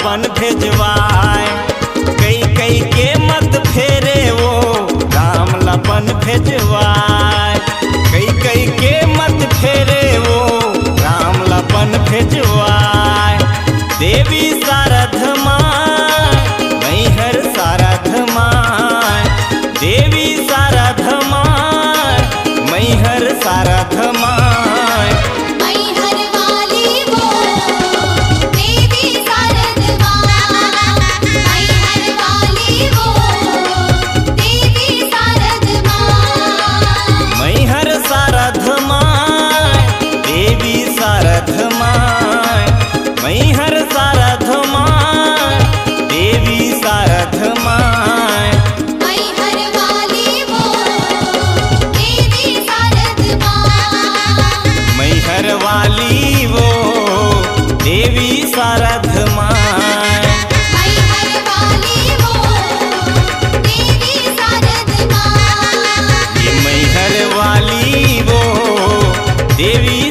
लपन भेजवाए। कई कई के मत फेरे वो राम लपन भेजवाए। कई कई के मत फेरे वो राम लपन भेजवाए। देवी सारथ माय मैहर सारथ माय। देवी सारथ माय मैहर सारथ माय। मैहर वाली वो देवी सारथ माँ। मैहर वाली वो देवी सारथ माँ। मैहर सारथ माय देवी सारथ माय। मैहर सारथ माय देवी सारथ माय। मैहर वाली वो देवी सारथ माँ। मैहर वाली वो देवी सारथ माय। मैहर वाली वो देवी सारथ माँ। ये मैहर वाली वो देवी